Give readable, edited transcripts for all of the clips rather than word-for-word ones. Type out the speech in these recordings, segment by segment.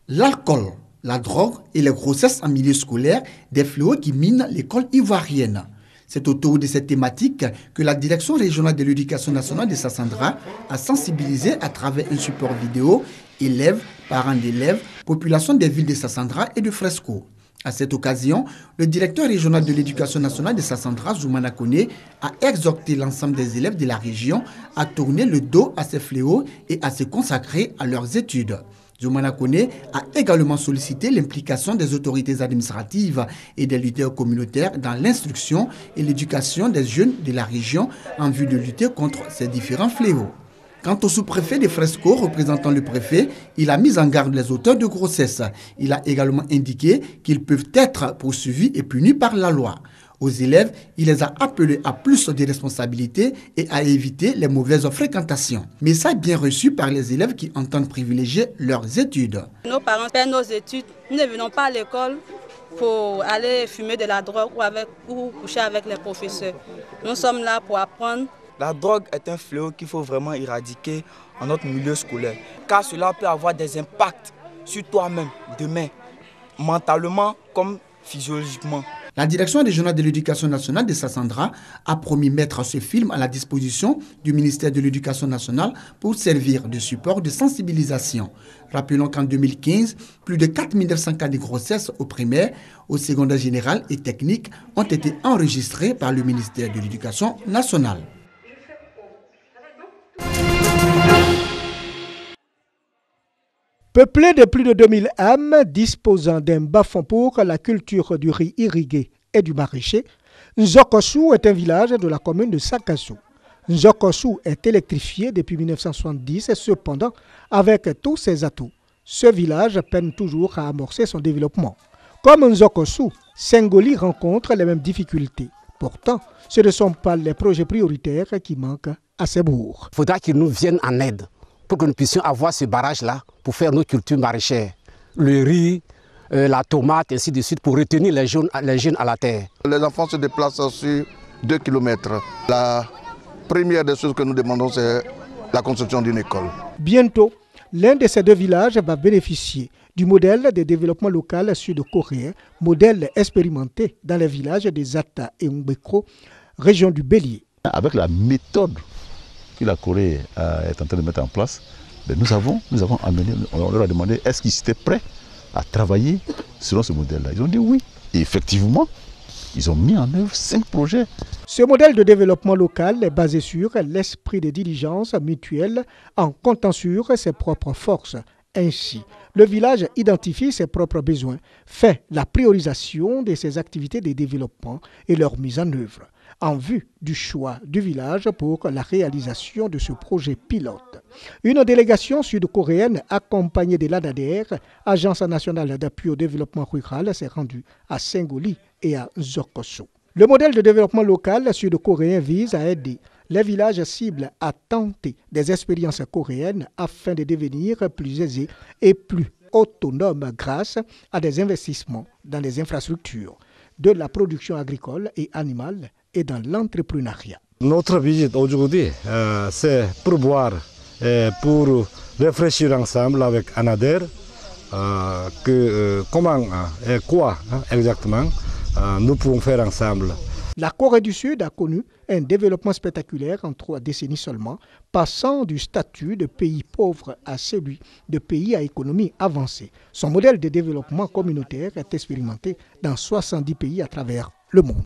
L'alcool, la drogue et les grossesses en milieu scolaire, des fléaux qui minent l'école ivoirienne. C'est autour de cette thématique que la Direction régionale de l'éducation nationale de Sassandra a sensibilisé à travers un support vidéo élèves, parents d'élèves, population des villes de Sassandra et de Fresco. À cette occasion, le directeur régional de l'éducation nationale de Sassandra, Zoumana Kone, a exhorté l'ensemble des élèves de la région à tourner le dos à ces fléaux et à se consacrer à leurs études. Zoumana Kone a également sollicité l'implication des autorités administratives et des leaders communautaires dans l'instruction et l'éducation des jeunes de la région en vue de lutter contre ces différents fléaux. Quant au sous-préfet de Fresco, représentant le préfet, il a mis en garde les auteurs de grossesse. Il a également indiqué qu'ils peuvent être poursuivis et punis par la loi. Aux élèves, il les a appelés à plus de responsabilités et à éviter les mauvaises fréquentations. Message bien reçu par les élèves qui entendent privilégier leurs études. Nos parents paient nos études. Nous ne venons pas à l'école pour aller fumer de la drogue ou coucher avec les professeurs. Nous sommes là pour apprendre. La drogue est un fléau qu'il faut vraiment éradiquer en notre milieu scolaire, car cela peut avoir des impacts sur toi-même, demain, mentalement comme physiologiquement. La Direction régionale de l'éducation nationale de Sassandra a promis mettre ce film à la disposition du ministère de l'Éducation nationale pour servir de support de sensibilisation. Rappelons qu'en 2015, plus de 4900 cas de grossesse au primaire, au secondaire général et technique ont été enregistrés par le ministère de l'Éducation nationale. Peuplé de plus de 2000 âmes, disposant d'un bas-fond pour la culture du riz irrigué et du maraîcher, Nzokossou est un village de la commune de Sakassou. Nzokossou est électrifié depuis 1970 et cependant, avec tous ses atouts, ce village peine toujours à amorcer son développement. Comme Nzokossou, Sengoli rencontre les mêmes difficultés. Pourtant, ce ne sont pas les projets prioritaires qui manquent à ces bourgs. Il faudra qu'ils nous viennent en aide pour que nous puissions avoir ce barrage-là pour faire nos cultures maraîchères. Le riz, la tomate, ainsi de suite, pour retenir les jeunes à la terre. Les enfants se déplacent sur 2 km. La première des choses que nous demandons, c'est la construction d'une école. Bientôt, l'un de ces deux villages va bénéficier du modèle de développement local sud-coréen, modèle expérimenté dans les villages des Atta et Umbekro, région du Bélier. Avec la méthode que la Corée est en train de mettre en place, nous avons amené, on leur a demandé est-ce qu'ils étaient prêts à travailler selon ce modèle-là. Ils ont dit oui. Et effectivement, ils ont mis en œuvre 5 projets. Ce modèle de développement local est basé sur l'esprit de diligence mutuelle en comptant sur ses propres forces. Ainsi, le village identifie ses propres besoins, fait la priorisation de ses activités de développement et leur mise en œuvre, en vue du choix du village pour la réalisation de ce projet pilote. Une délégation sud-coréenne accompagnée de l'ANADER, Agence nationale d'appui au développement rural, s'est rendue à Sengoli et à Nzokossou. Le modèle de développement local sud-coréen vise à aider les villages cibles à tenter des expériences coréennes afin de devenir plus aisés et plus autonomes grâce à des investissements dans les infrastructures, de la production agricole et animale et dans l'entrepreneuriat. Notre visite aujourd'hui, c'est pour boire, pour réfléchir ensemble avec ANADER, comment et quoi exactement nous pouvons faire ensemble. La Corée du Sud a connu un développement spectaculaire en 3 décennies seulement, passant du statut de pays pauvre à celui de pays à économie avancée. Son modèle de développement communautaire est expérimenté dans 70 pays à travers le monde.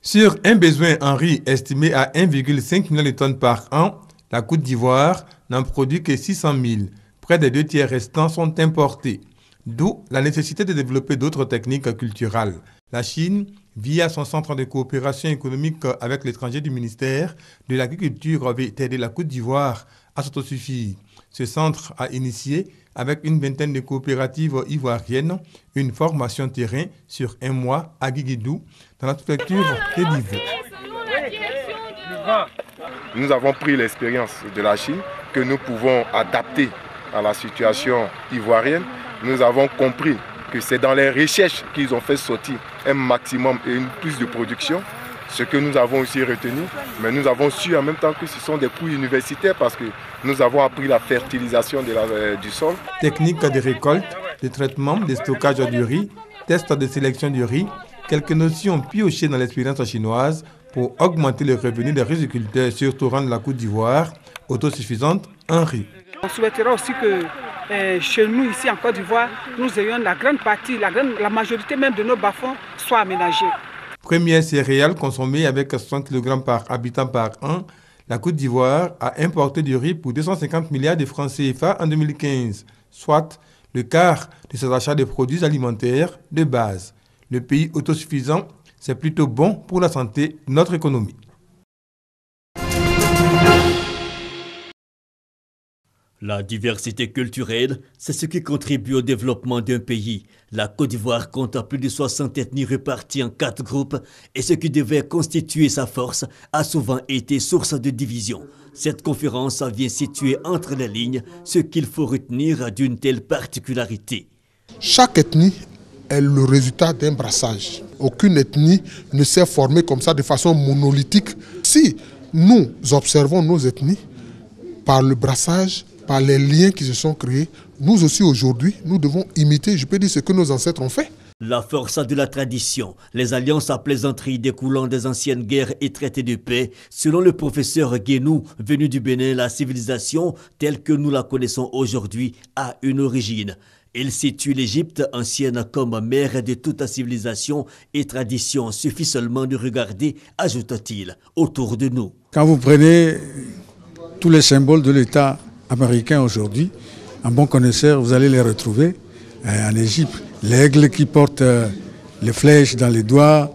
Sur un besoin en riz estimé à 1,5 million de tonnes par an, la Côte d'Ivoire n'en produit que 600 000. Près des 2 tiers restants sont importés. D'où la nécessité de développer d'autres techniques culturelles. La Chine, via son centre de coopération économique avec l'étranger du ministère de l'Agriculture, veut aider la Côte d'Ivoire à s'autosuffire. Ce centre a initié, avec une vingtaine de coopératives ivoiriennes, une formation terrain sur 1 mois à Guiguidou, dans la préfecture d'Edivo. Nous avons pris l'expérience de la Chine que nous pouvons adapter à la situation ivoirienne. Nous avons compris que c'est dans les recherches qu'ils ont fait sortir un maximum et une plus de production. ce que nous avons aussi retenu, mais nous avons su en même temps que ce sont des coûts universitaires parce que nous avons appris la fertilisation du sol. Technique de récolte, de traitement, de stockage du riz, test de sélection du riz, quelques notions piochées dans l'expérience chinoise pour augmenter les revenus des riziculteurs, surtout rendre la Côte d'Ivoire autosuffisante en riz. On souhaitera aussi que chez nous, ici en Côte d'Ivoire, nous ayons la grande partie, la majorité même de nos bas-fonds soient aménagés. Première céréale consommée avec 60 kg par habitant par an, la Côte d'Ivoire a importé du riz pour 250 milliards de francs CFA en 2015, soit le quart de ses achats de produits alimentaires de base. Le pays autosuffisant, c'est plutôt bon pour la santé de notre économie. La diversité culturelle, c'est ce qui contribue au développement d'un pays. La Côte d'Ivoire compte plus de 60 ethnies réparties en 4 groupes et ce qui devait constituer sa force a souvent été source de division. Cette conférence vient situer entre les lignes ce qu'il faut retenir d'une telle particularité. Chaque ethnie est le résultat d'un brassage. Aucune ethnie ne s'est formée comme ça de façon monolithique. Si nous observons nos ethnies par le brassage, par les liens qui se sont créés, nous aussi aujourd'hui, nous devons imiter, je peux dire, ce que nos ancêtres ont fait. La force de la tradition, les alliances à plaisanterie découlant des anciennes guerres et traités de paix. Selon le professeur Guénou, venu du Bénin, la civilisation, telle que nous la connaissons aujourd'hui, a une origine. Il situe l'Égypte ancienne comme mère de toute civilisation et tradition. Suffit seulement de regarder, ajoute-t-il, autour de nous. Quand vous prenez tous les symboles de l'État américain aujourd'hui, un bon connaisseur, vous allez les retrouver en Égypte. L'aigle qui porte les flèches dans les doigts,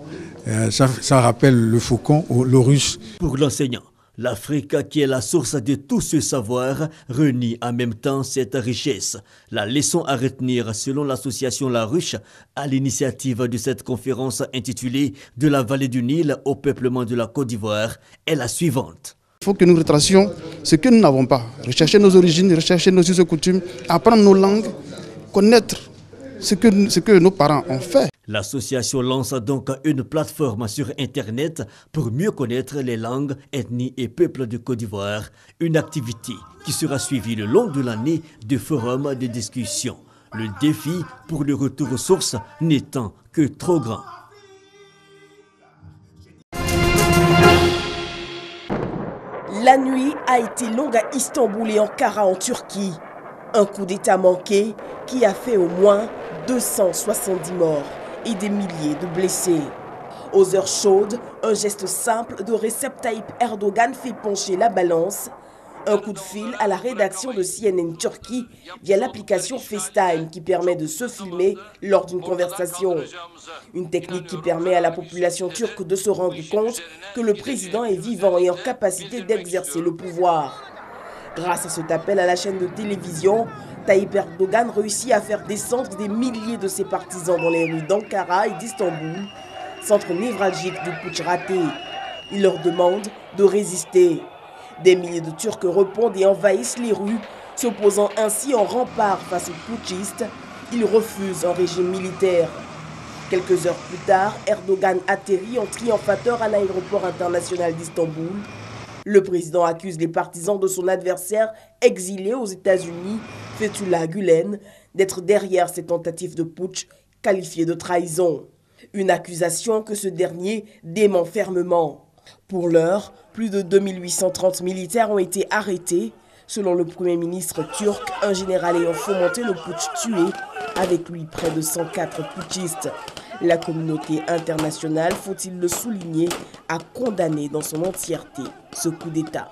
ça rappelle le faucon ou l'orus. Pour l'enseignant, l'Afrique, qui est la source de tout ce savoir, renie en même temps cette richesse. La leçon à retenir, selon l'association La Ruche, à l'initiative de cette conférence intitulée « De la vallée du Nil au peuplement de la Côte d'Ivoire » est la suivante. Il faut que nous retracions ce que nous n'avons pas. Rechercher nos origines, rechercher nos us et coutumes, apprendre nos langues, connaître ce que nos parents ont fait. L'association lance donc une plateforme sur Internet pour mieux connaître les langues, ethnies et peuples de Côte d'Ivoire. Une activité qui sera suivie le long de l'année de forums de discussion. Le défi pour le retour aux sources n'étant que trop grand. La nuit a été longue à Istanbul et Ankara en Turquie. Un coup d'État manqué qui a fait au moins 270 morts et des milliers de blessés. Aux heures chaudes, un geste simple de Recep Tayyip Erdogan fait pencher la balance. Un coup de fil à la rédaction de CNN Turquie via l'application FaceTime qui permet de se filmer lors d'une conversation. Une technique qui permet à la population turque de se rendre compte que le président est vivant et en capacité d'exercer le pouvoir. Grâce à cet appel à la chaîne de télévision, Tayyip Erdogan réussit à faire descendre des milliers de ses partisans dans les rues d'Ankara et d'Istanbul, centre névralgique du putsch raté. Il leur demande de résister. Des milliers de Turcs répondent et envahissent les rues, s'opposant ainsi en rempart face aux putschistes. Ils refusent un régime militaire. Quelques heures plus tard, Erdogan atterrit en triomphateur à l'aéroport international d'Istanbul. Le président accuse les partisans de son adversaire exilé aux États-Unis, Fethullah Gülen, d'être derrière ces tentatives de putsch qualifiées de trahison. Une accusation que ce dernier dément fermement. Pour l'heure, plus de 2830 militaires ont été arrêtés. Selon le Premier ministre turc, un général ayant fomenté le putsch tué, avec lui près de 104 putschistes. La communauté internationale, faut-il le souligner, a condamné dans son entièreté ce coup d'État.